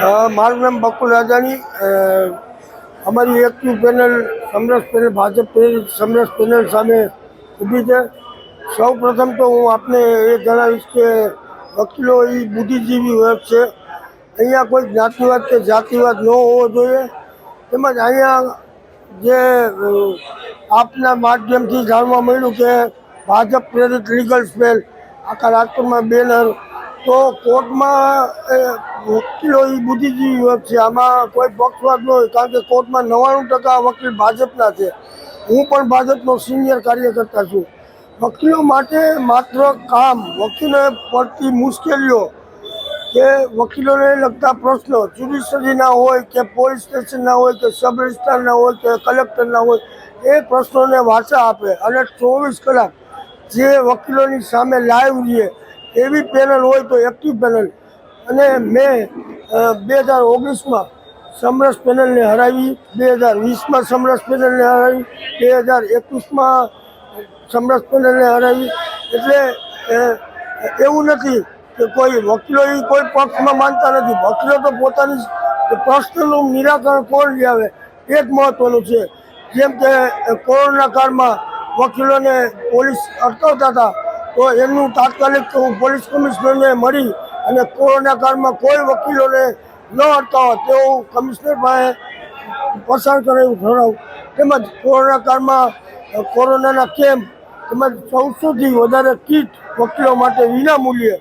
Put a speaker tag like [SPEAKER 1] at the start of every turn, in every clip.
[SPEAKER 1] મારું નામ બકુલ રાજાણી. અમારી એકની પેનલ સમરસ પેનલ ભાજપ સમરસ પેનલ સામે ઊભી છે. સૌ પ્રથમ તો હું આપને એ જણાવીશ કે વકીલો એ બુદ્ધિજીવી વર્ગ છે. અહીંયા કોઈ જ્ઞાતિવાદ કે જાતિવાદ ન હોવો જોઈએ. તેમજ અહીંયા જે આપના માધ્યમથી જાણવા મળ્યું કે ભાજપ પ્રેરિત લીગલ સ્પેલ આખા રાજકોટમાં બેનર, તો કોર્ટમાં વકીલો એ બુદ્ધિજીવી વર્ગ છે. આમાં કોઈ પક્ષપાત ન હોય, કારણ કે કોર્ટમાં 99% વકીલ ભાજપના છે. હું પણ ભાજપનો સિનિયર કાર્યકર્તા છું. વકીલો માટે માત્ર કામ, વકીલોને પડતી મુશ્કેલીઓ કે વકીલોને લગતા પ્રશ્નો જ્યુડિશરીના હોય કે પોલીસ સ્ટેશનના હોય કે સબ રજિસ્ટ્રારના હોય કે કલેક્ટરના હોય, એ પ્રશ્નોને વાચા આપે અને 24 કલાક જે વકીલોની સામે લાઈવ રહીએ એવી પેનલ હોય તો એક્ટિવ પેનલ. અને મેં 2019માં સમરસ પેનલને હરાવી, 2020માં સમરસ પેનલને હરાવી, 2021માં સમરસ પેનલને હરાવી. એટલે એવું નથી કે કોઈ વકીલો એ કોઈ પક્ષમાં માનતા નથી. વકીલો તો પોતાની પ્રશ્નનું નિરાકરણ કોણ લઈ આવે એ જ મહત્ત્વનું છે. જેમ કે કોરોના કાળમાં વકીલોને પોલીસ અટકાવતા હતા, તો એમનું તાત્કાલિક પોલીસ કમિશનરને મળી અને કોરોના કાળમાં કોઈ વકીલોને ન અટકાવવા તેવું કમિશનર પાસે પસાર કરાયું ઠરાવ. તેમજ કોરોના કાળમાં કોરોનાના કેમ્પ તેમજ 1400થી વધારે કીટ વકીલો માટે વિનામૂલ્યે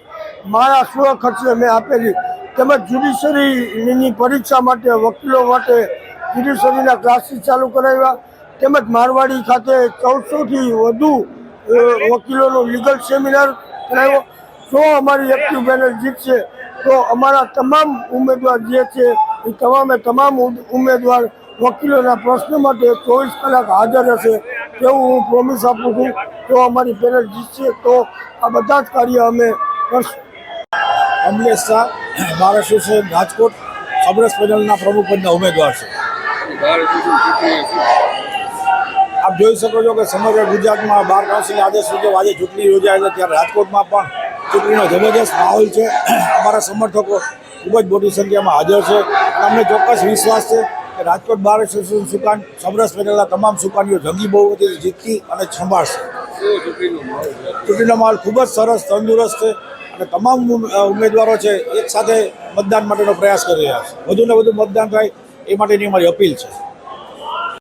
[SPEAKER 1] મારા સ્વ ખર્ચે મેં આપેલી. તેમજ જ્યુડિશરીની પરીક્ષા માટે વકીલો માટે જ્યુડિશરીના ક્લાસીસ ચાલુ કરાવ્યા. તેમજ મારવાડી ખાતે 1400થી વધુ વકીલોનો લીગલ સેમિનાર કરાવ્યો. જો અમારી એક્ટિવ પેનલ જીતશે તો અમારા તમામ ઉમેદવાર જે છે એ તમામ ઉમેદવાર વકીલોના પ્રશ્ન માટે 24 કલાક હાજર હશે તેવું હું પ્રોમિસ આપું છું. જો અમારી પેનલ જીતશે તો આ બધા જ કાર્ય અમે કરશું.
[SPEAKER 2] કમલેશ શાહ, બાર એસોસિએશન રાજકોટ, સમરસ પેનલના પ્રમુખ પદના ઉમેદવાર છે. આપ જોઈ શકો છો કે સમગ્ર ગુજરાતમાં બાર કાઉન્સિલના આદેશ મુજબ આજે ચૂંટણી યોજાય છે, ત્યારે રાજકોટમાં પણ ચૂંટણીનો જબરદસ્ત માહોલ છે. અમારા સમર્થકો ખૂબ જ મોટી સંખ્યામાં હાજર છે. અમને ચોક્કસ વિશ્વાસ છે કે રાજકોટ બાર એસોસિએશન સુકાન સમરસ પેનલના તમામ સુકાનીઓ જંગી બહુમતીથી જીતતી અને સંભાળશે. ચૂંટણીનો માહોલ ખૂબ જ સરસ, તંદુરસ્ત છે અને તમામ ઉમેદવારો છે એક સાથે મતદાન માટેનો પ્રયાસ કરી રહ્યા છે. વધુને વધુ મતદાન થાય એ માટેની અમારી અપીલ છે.